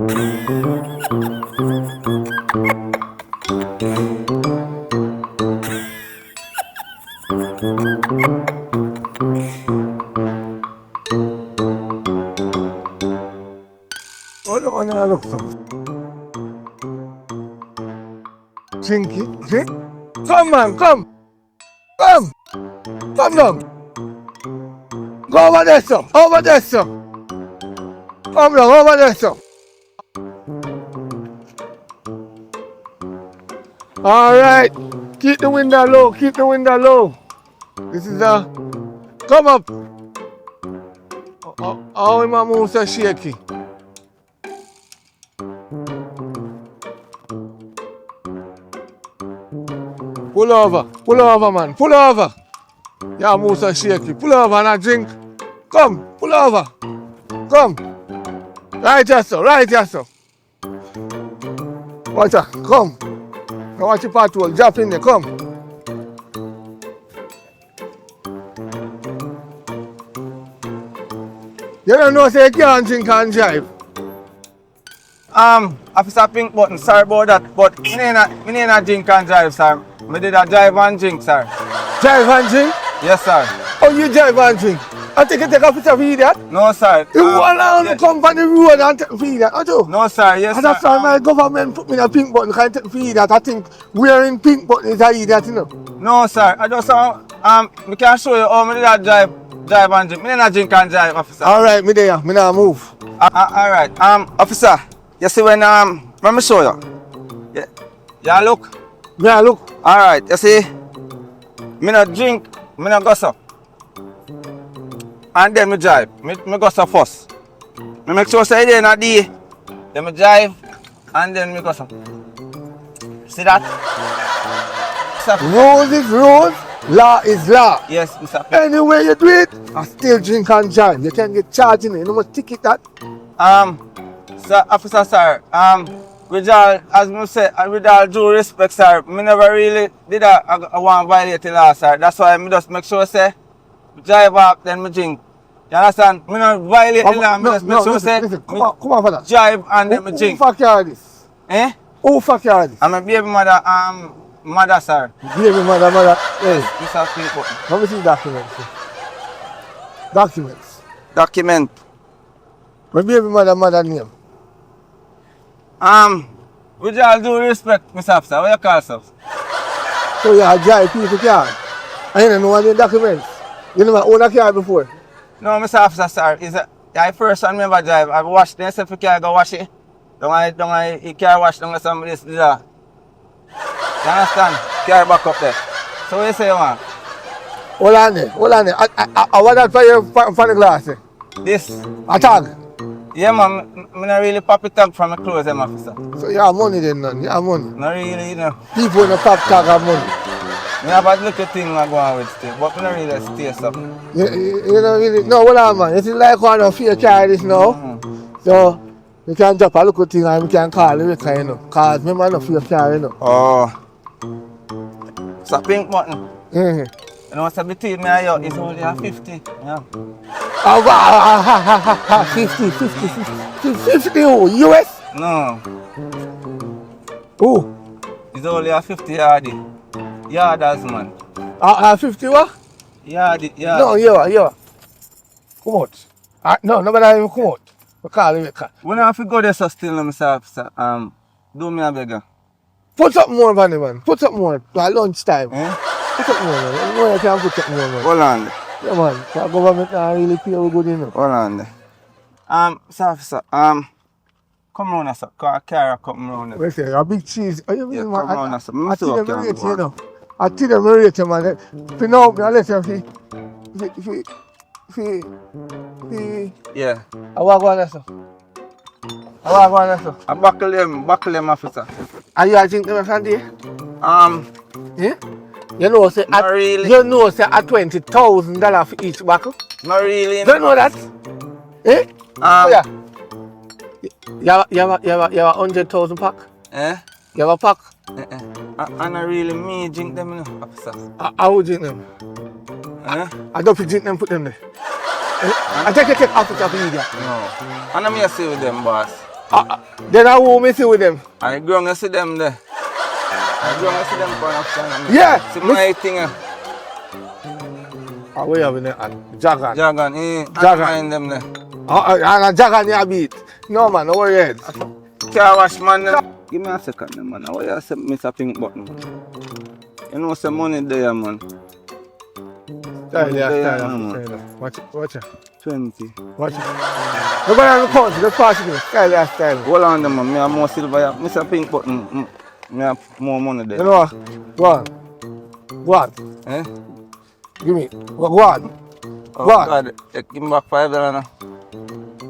What do I look for? Drink it, drink. Come man, come. Come. Come down. Go over there, sir. Over there, sir. Come down, over there, sir. Alright. Keep the window low, keep the window low. This is come up. How am I moving so shaky? Pull over man, pull over. Yeah, move so shaky. Pull over and I drink. Come, pull over. Come. Right here, sir, right here, sir. Watch out, come. Now watch your patrol, drop in there, come. You don't know say you can't drink and drive. Officer Pink Button, sorry about that, but me ain't drink and drive, sir. Me did a drive and drink, sir. Drive and drink? Yes, sir. Oh, you drive and drink? I think you take a picture of that? No, sir. You go around the company road and take that, don't you? No, sir, yes, and sir. that's why my government put me in a pink button, can take that. I think wearing pink button is a idiot, you know? No, sir. I just we can show you how me did a drive and drink. Me not drink and drive, officer. Alright, me there, me now move. Alright, officer, you see when let me show you. Yeah, look. Yeah, look. Alright, you see, me not drink, me not gossip. And then me drive. Me gossip first. Me make sure say there not day. Then me drive and then me gossip. See that? Rules is rules, law is law. Yes, Mr. P. Anyway you do it, I still drink and drive. You can get charged in it. You know what ticket that? Sir, officer, sir, with all, as me say, with all due respect, sir, me never really did I want to violate the law, sir. That's why me just make sure, say, drive up, then me drink. You understand? Me not violate the law, me just make sure, say, come on for that. Drive and then me drink. Who fuck you this? Eh? Who fuck you this? I'm a baby mother, sir. Baby mother. Yes, Mr. People. Let me see documents. Documents. Document. My baby mother name. With all due respect, Mr. Officer, what you call yourself? So you drive people car. I don't know any documents. You never own a car before. No, Mr. Officer, sir. I first time never drive. I've washed the if you can go wash it. Don't I you can't wash don't somebody do that. You understand? Carry back up there. So what you say, man? Hold on there. I want that for you for the glass. This? A tag? Yeah, man. I not really pop it tag from my clothes, officer. So you have money then, none. You have money. Not really, you know. People in the pop tag have money. I have a little thing I go on with still, but I not really stay something. You know really? No, hold on, man. It's like one of your car this now. So you can drop a little thing and you can call the record, you know. Because me man of your car, you know. Oh. It's a pink button. You know what's between me and you? It's only a 50. Yeah. 50 who? US? No. Who? It's only a 50 yardy. Yarders, man. 50 what? Yardy. No, yeah. Come out. No, nobody even come out. We call the record. When I have to go there so still, Mr. Officer, do me a beggar. Put something more, Vanny, man. Put something more. At lunchtime. Eh? Put something more, man. You know you can put something more, man. Hold on there. Yeah, man. The government not really pay we good, you know. Hold on there. Sir, Officer, come round, sir. Cause carry come round there. Wait a a big cheese. Oh, you mean, Yeah, man? come round, sir. I think them rate, you know. I think them rate, man. For now, I let them Yeah. I walk on there, sir. I buckle them, officer. Are you drink them Sunday? Yeah? You know, say not really. You know, say at $20,000 for each buckle. Not really. Don't you know that? Eh? Yeah. You have a 100,000 pack? Eh? You have a pack? I not really me drink them, you know, officer. I would drink them. Eh? I don't drink them, put them there. I take officer for you there. No. I not me say with them, boss. Then I won't miss it with them. I grown to see them there. I grown to see them for an option. Yeah. See my thing. We have in there. Jagan. Jagan, Jagan. mind them there. And Jagan you beat. No man, no worry head. Car wash man. Give me a second man. Why you say Mr. Pink button? You know some money there man. Style. Watch it. 20. Watch it. Look at the country, just pass it. Style. Hold on them man. Me have more silver here. Mr. Pink button. Me have more money there. You know what? Go on. Eh? Give me. Go on. Oh Go on. God. Give me back $5 now.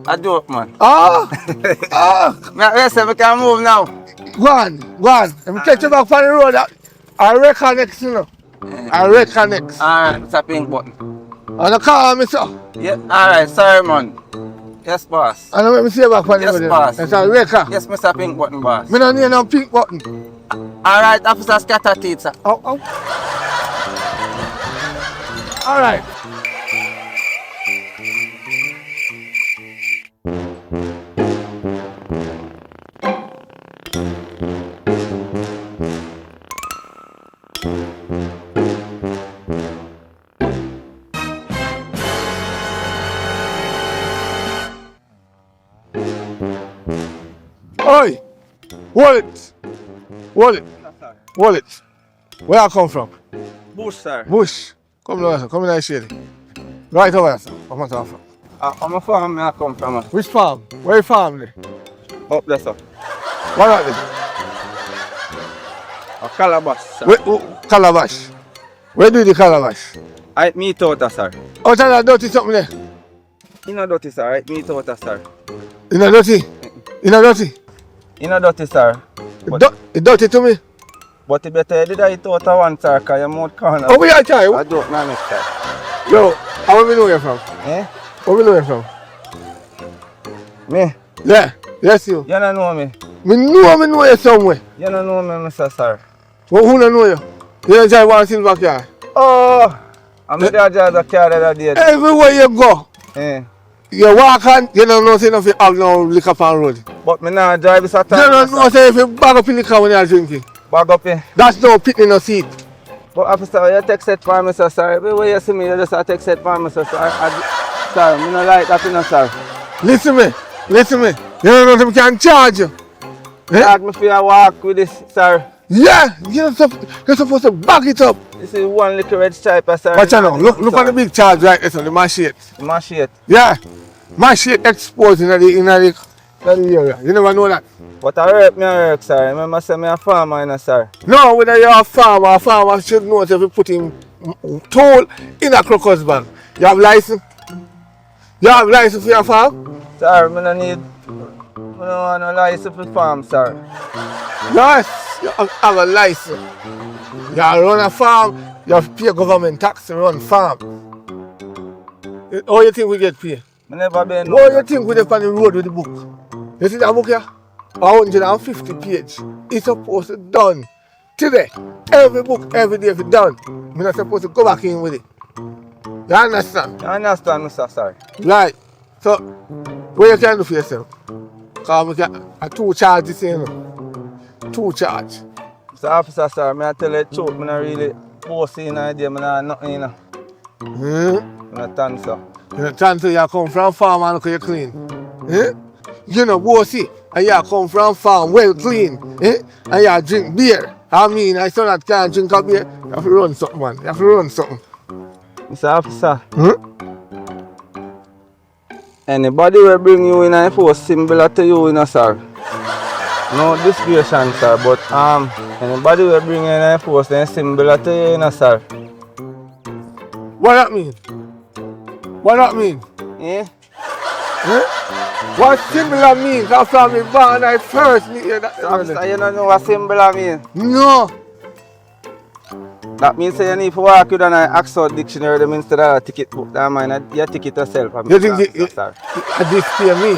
A joke man. Me say we can move now. Go on. Let me catch you back on the road. I reckon next, you know. I reckon next. Alright, Mr. Pink button. And I call me, sir. Yeah, alright, sorry man. Yes, boss. And let me see you back on the road. Yes, boss. That's a reckon. Yes, Mr. Pink button, boss. Me don't need no pink button. Alright, officer scatter teeth, sir. Ow. Alright. Oi! Wallet! Where I come from? Bush, sir. Bush. Come in the shade. Right over there, sir. I'm not from. I'm a farm where I come from. Which farm? Where you farm there? Up there, sir. What are they? A calabash, sir. Calabash. Where do the calabash? I meet out, sir. Out of that dirty something there? You know dirty, sir. I meet out, sir. You know dirty? You know dirty? You know dirty, sir. It's dirty to me? But you better did I eat out of one, sir, because your mouth corner. Oh, we are trying. I joke now, next sir. Yo, how we know you from? Eh? Where we know you from? Me? Yeah, yes you. You don't know me. Me know you somewhere. You don't know me, Mr. Sir. Well, who don't know you? You don't drive one silver car? Oh! I'm the drive the car the other day. Everywhere you go, Eh. you walk and you don't know say if you have no liquor on road. But me now drive this at You don't know say if you bag up in liquor when you are drinking. Bag up here. That's no picking no seat. But officer, you take set for me, sir. Everywhere you see me, you just take set for me, sir. Sir, I don't like that, you know, sir. Listen me. You don't know if they can charge you. Charge me for your walk with this, sir. Yeah, you're supposed to bag it up. This is one little red stripe, sir. Watch out now. Look at the big charge right there, the machete. Machete. Yeah. Machete exposed in the area. You never know that. But I work, sir. Remember, say me a farmer, you know, sir. No, whether you're a farmer should know if you put him toll in a crocus bag. You have license? You have license for your farm? Sir, I don't want no license for farm, sir. Yes, you have a license. You run a farm, you have to pay government tax to run farm. How you think we get paid? I never been. How you think we get on the road with the book? You see that book here? 150 page. It's supposed to be done today. Every book, every day, if it's done. I'm not supposed to go back in with it. You understand? I understand, Mr. Sir. Right. So, what you can do for yourself? Because we can two charges, you know. Two charge. Mr. Officer, sir, I tell you the truth, I'm not really bossy in the idea, I'm not nothing, you know. I'm not done, sir. You're not trying to you come from farm and look at you clean. You know, bossy, and you come from farm well clean. And you drink beer. I mean, I saw that can't drink a beer. You have to run something, man. You have to run something. Mr. Officer, anybody will bring you in a force similar to you, you know, sir. No discretion, sir, but anybody will bring you in a force similar to you, you know, sir. What that mean? What that mean? Eh? What similar mean? Because from me born I first meet you. Officer, you don't know what similar mean? No. That means you need to walk with an Oxford dictionary instead of a ticket book. That means you ticket yourself. You think this pay me?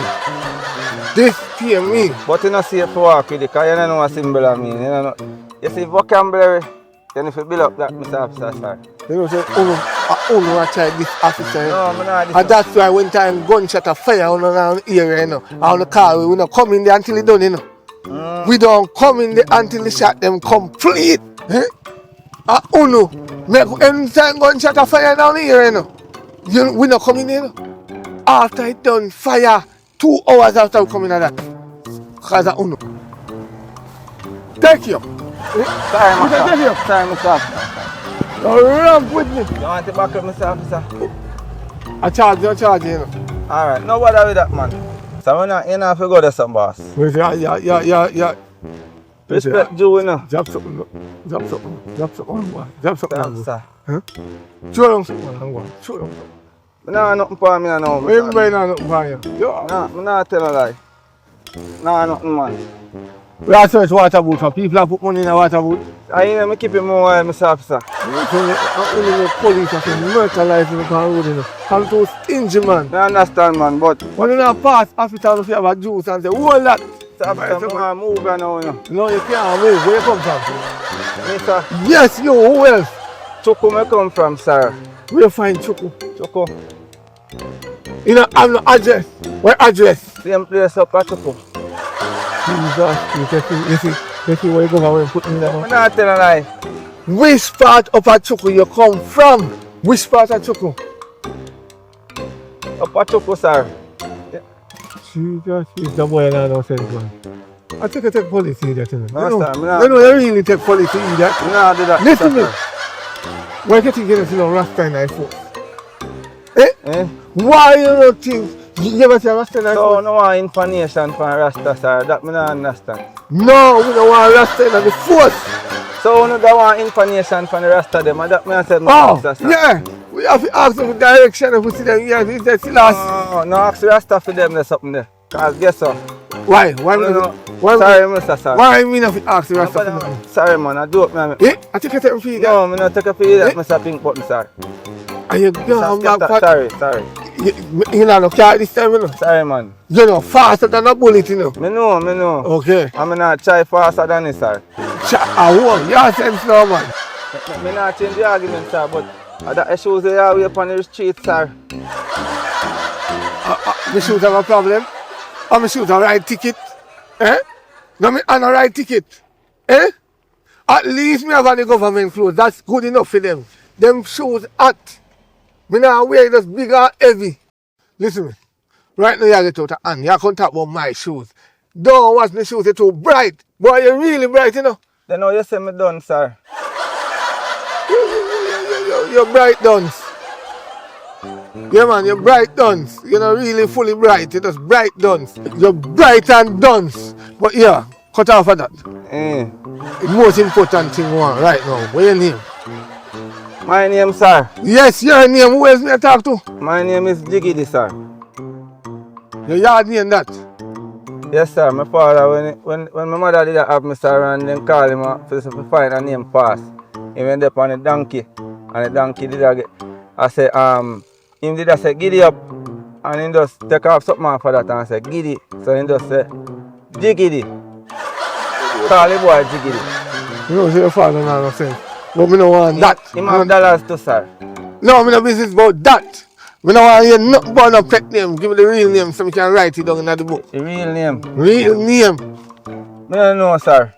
This pay me? But you don't see it to walk with it because you don't know what symbol mean. You see vocabulary, Then if you build up that, Mr. Officer, sir. You know, say, Uno I tried this officer. No, I'm not this. And that's why when time gunshot a fire on around here, you know, on the car, we don't come in there until it done, you know. We don't come in there until the shot them complete. Eh? Uno, make anytime gunshot a fire down here, you know. We don't come in there, you know. After it done fire, 2 hours after we come in at that. Because of Uno. Take you. Sorry, Mr. Officer. Don't run with me. You want it back up, Mr. Officer? I charge you, you know. Alright, no bother with that, man. So you're not have to go to some boss. Yeah. Respect you, you know. Drop something, boy. Drop something, Sir. Huh? Show them something, show them something. I don't have nothing for me now. Everybody know nothing for you. I'm not telling a lie. No, nothing, man. We are search water boot for people that put money in a water boot. I ain't me keep it more while, Mr. Officer. Only the police have to murder life in the road, you know. Come to stingy, man. I understand, man, but... When you not pass hospital, if you have a juice and say, hold that. Mr. Officer, I'm move now, you know. No, you can't move. Where you come from? Me, sir. Yes, you. Who else? Chuku me come from, sir. Where you find Chuku? Chuku. You know, I have no address. What address? Same place up at Chuku. Jesus, you see where you go and put me there. I'm not telling a lie. Which part of Chuku you come from? Which part of Chuku? Up at Chuku, sir. Jesus, it's the boy that no sense, man. I think I take policy in that, you know. No, sir, You know, you really take policy in that. I'm not do that. Listen to me. Why can't you get us in a Rasta in iPhone? Eh? Why you don't think you ever see a Rasta in iPhone? So, no want information from Rasta, sir. That me not understand. No, we don't want Rasta in the force. So, no don't want information from the Rasta them, and that me I said, Oh, sir. yeah. We have to ask them for direction if we see them here. This is the last. No, ask the Rasta for them, there's something there. Because guess what? Why? Sorry, Mr. Sir. Why I mean if you ask the Rasta for them? Sorry, man, I do it, man. Eh? I think I take a feed. No, I don't take a feed that, Mr. Pink Button, sir. Are you gone back? Sorry. You know, car this time, you know. Sorry, man. You know, faster than a bullet, you know. Me know. Okay. I'm not try faster than it, sir. Your sense now, man. Me not change the argument, sir, but that shows they are way upon the street, sir. Me shoot have a problem. Me shoot a right ticket. Eh? No, me on a right ticket. Eh? At least me have on the government clothes. That's good enough for them. Them shoes hot. Me now wear just big and heavy. Listen me. Right now you get out of hand. You can't talk about my shoes. Don't watch my shoes, they're too bright. Boy, you're really bright, you know. Then now you say me done, sir. You're bright duns. Yeah, man, you're bright duns. You're not really fully bright. You're just bright duns. You're bright and duns. But yeah, cut off of that. The most important thing one right now. What's your name? My name, sir. Yes, your name. Who else may I talk to? My name is Jigidi, sir. Your yard name that? Yes, sir. My father, when my mother did have me, sir, and then call him to find a name fast. He went up on a donkey, and the donkey did get. I said, him did I say, giddy up, and he just take off something for that, and I said, giddy. So he just said, Jigidi. Call the boy Jigidi. You know, your father not no sense. But me no want that. Him have dollars too, sir. No, me no business about that. Me no want to hear nothing about no pet name. Give me the real name so we can write it down in the book. The real name? Real name. Me don't know, sir.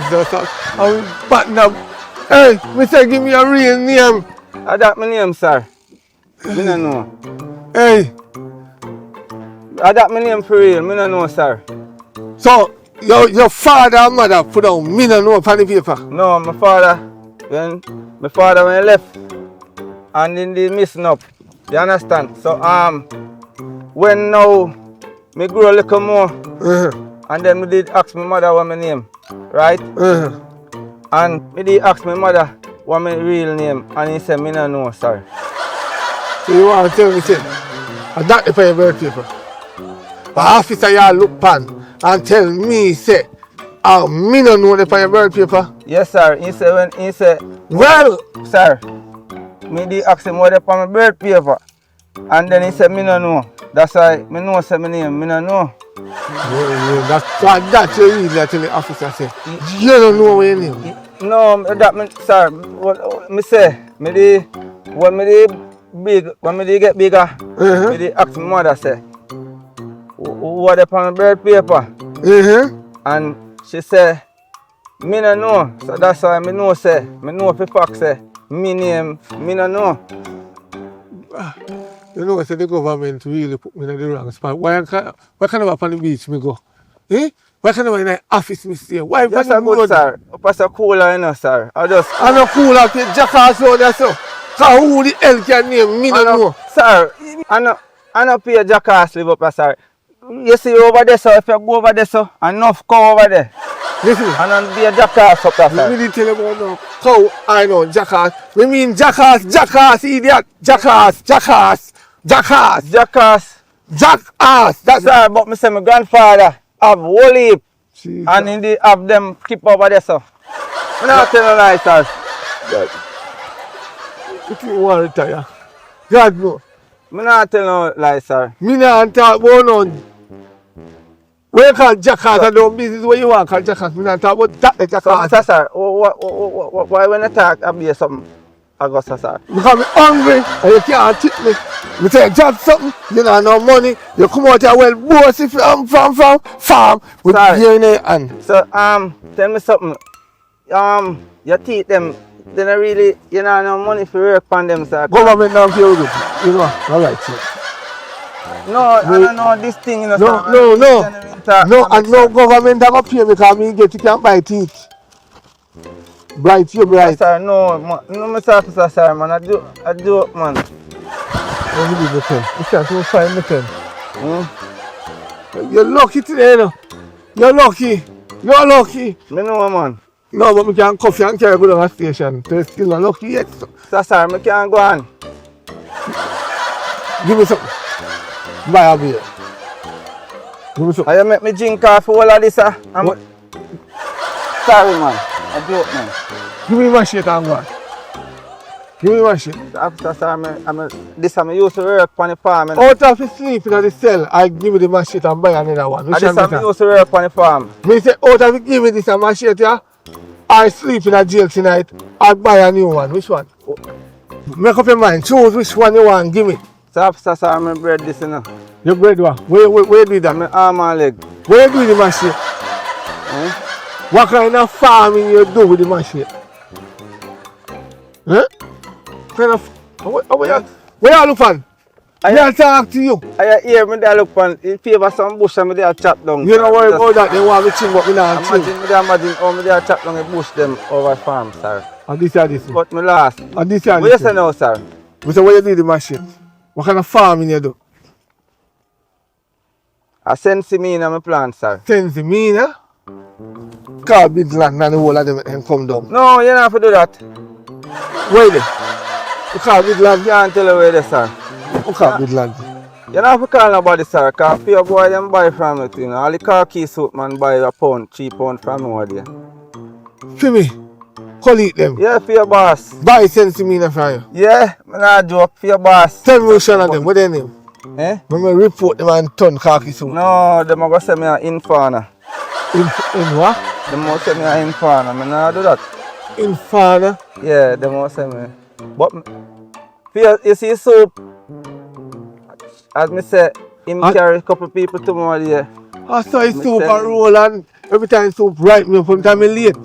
Jesus, I'm button up. Hey, me say give me a real name. That's my name, sir. Me don't know. Hey. That's my name for real. Me don't know, sir. So, your father and mother put down me no know upon the paper? No, my father, when he left, and then they missing up. You understand? So, when now, me grow a little more, and then me did ask my mother what my name, right? And me did ask my mother what my real name, and he said, me no know, sir. So you want to tell me, say, that the your birth paper? The officer you look pan and tell me, say, me no know the your birth paper? Yes, sir. He said, well, sir, me did ask him what upon my birth paper, and then he said, me no know. That's why me know say my name, me no know. That's you read that to the officer say. You don't know what your name. No, that me, sir, what me say, when me dey get bigger, me dey ask my mother say, what upon bird paper? And she say, me no know. So that's why me know for fact say, me name, me no know. You know, say the government really put me in the wrong spot. Why can't I up on the beach me go? Eh? Why can't I in the office me stay? Why Just a good, sir. Pass a cooler, you know, sir. I no cooler to jackass road there, so. So who the hell can name me no know? Sir, I no pay jackass live up there, sir. You see over there, sir, if you go over there, sir, enough cow over there. Listen. And then be a jackass up there, sir. Me did tell you about no cow, I know, jackass. We mean jackass, idiot. Jackass. That's sir, but me say my grandfather have whole heap. And he dey have them keep over there, sir. I'm not telling you lies, sir. If you want to retire, God no. I'm not telling you lies, sir. Me not talk about none. When you call jackass and do business where you want to call jackass, me not talk about that the jackass. So, sir, why when you talk about something, Augusta, sir? Because I'm hungry and you can't tip me. You say job something, you don't have no money, you come out here well bossy from farm with beer in your hand. So tell me something. Your teeth them, they don't really, you don't have no money for work on them, sir. Government don't pay you good. You know, alright, sir. No, I don't know this thing, you know, sir. No, and no government don't pay me because me get you can't buy teeth. Bright, you bright. Yes, sir, no, Mr. Sir, man, I do it, man. Let me give you 10. You can't find me 10. You're lucky today, you know. You're lucky. Me know, man. No, but we can coffee and carry go down the station. So you're still not lucky yet. Sir, me can't go on. Give me something. Buy a beer. Give me something. You make me drink coffee all of this, sir? Sorry, man. I do it, man. Give me my shit and go on. Give me my shit. After, sir, this I used to work on the farm. Out of the sleep in the cell, I give you the machete and buy another one. This I used to work on the farm. Me say, out of the give me this machete, yeah, I sleep in a jail tonight, I buy a new one. Which one? Make up your mind. Choose which one you want. Give me. So after, sir, I'm bread this, you know. Your bread what? Where you do that? My arm and leg. Where you do the machete? What kind of farming you do with the machete? Kind of, where you look for? I talk to you. I hear me there look on, in favor some bush and me there chop down. You don't worry about that, they want me to but me not Imagine how me there chop down the bush them over farm, sir. And this. But me last. And this What you say now, sir? We say, what you do with the machete? What kind of farming you do? I send me in my plant, sir. Send me, huh? Call big land and the whole of them and come down. No, you don't have to do that. Where they? You call big land? I can't tell you where they, sir. You call big land? You don't have to call nobody, sir, because your boy them buy from it, you know. All the car key suit man buy a pound, 3 pound from over there. For me? Collect them? Yeah, for your boss. Buy send me in from you? Yeah, I'm not joke, for your boss. Tell me which one of them, what their name? Eh? I'm going to report them and turn khaki suit. No, they must say me an infana. In what? They must say me an infana. I not do that. Infana? Yeah, they must say me. But you see soup, as me say, him carry a couple people tomorrow there. I saw his soup and roll and every time soup right me up, every time I late.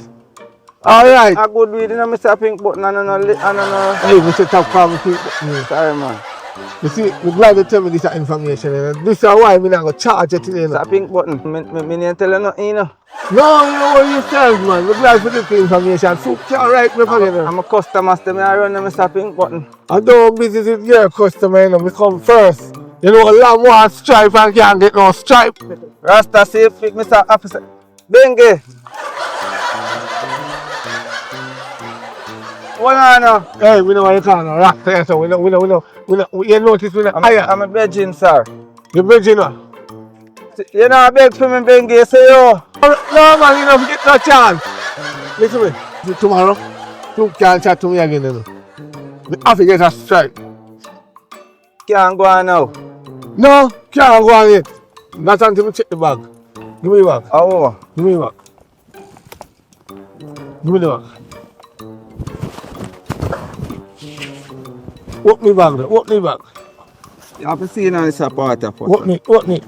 Alright. I good reading on Mr. Pink button and I don't know. Hey, Mr. Top Farm Pink button. Sorry, man. You see, I'm glad you tell me this information. And this is why I'm not going to charge it today. Mr. Pink button, me didn't tell you nothing, you know. No, you know what you said, man. I'm glad for this information. Soup can't write me for you. I'm a customer, so I run the Mr. Pink button. I don't business with your customer, you know. We come first. You know, a lamb wants stripe and can't get no stripe. Rasta, see if Mr. Officer. Bengi. What on now? Hey, we know what you call it. Rasta, so we know. You notice we know. I'm a virgin, sir. You virgin, what? You know, I beg for me, Bengi, say yo. No, man, you don't get no chance. Listen to me. Tomorrow, you can't chat to me again, you know. We have to get a stripe. Can't go on now. No, can't go on yet. Not until we check the bag. Give me the bag. Oh. Give me the bag. Give me the bag. Open the bag, open the bag. You have to see now this a part of Open it, open it.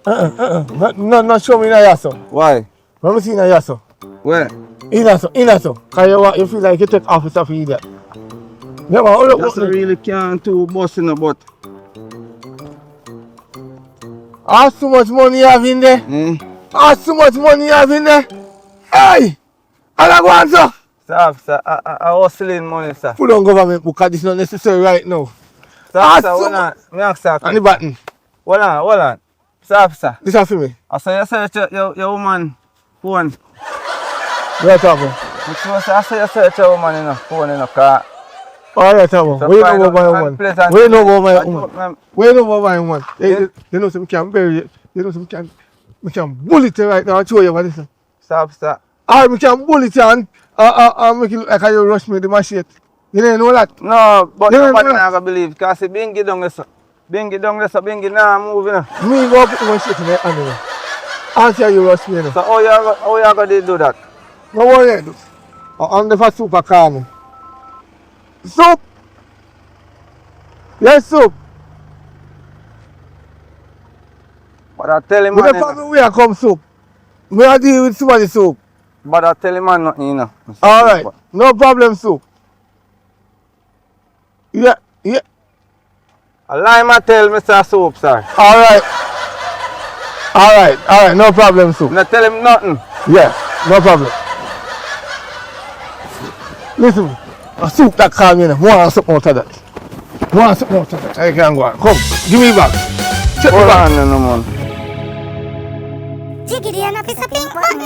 Not show me in a yaso. Why? Let me see in a yaso. Where? In a so. Cause you feel like you take officer for idiot. Yeah, man, hold up, That's open it. really can't do busting a butt. How so much money you have in there? How so much money you have in there? Hey! And I go on, sir. Sir, I hustling money, sir. Put on government book, cause this is not necessary right now. Sir, hold on. Me ask sir. And the button. Hold on. Sir. This is for me. I saw you search your woman phone. Where you talking? I saw you search your woman in the phone in the car. Alright, Tabo. Where you know about my woman? Where you know about my woman? Where you know about my woman? You know some can bury it. You know some can bullet it right now and show you what this is. Sir. Alright, we can bullet it and make it look like you rush me the machine. You didn't know that? No, but nobody not gonna believe because the bingy down there, sir. Bingy now moving. Me go put the machine in the animal. Answer you rush me. So how you gonna do that? No worry. I'm the super calm. Soup! Yes, soup. But I tell him With the man. family we are come soup. We are deal with somebody soup. But I tell him man nothing, you know. Alright, no problem, soup. Yeah. A lie man tell Mr. Soup, sir. Alright, no problem, soup. Not tell him nothing. Yeah, no problem. Listen, a soup that calm me now. Want something out of that. Want something out of that. I can go on. Come, give me back. Check me Hold back. on, no man. Jigidi and a piece of pink button.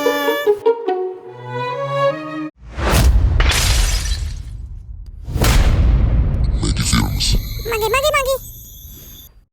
Maggy Films. Maggy.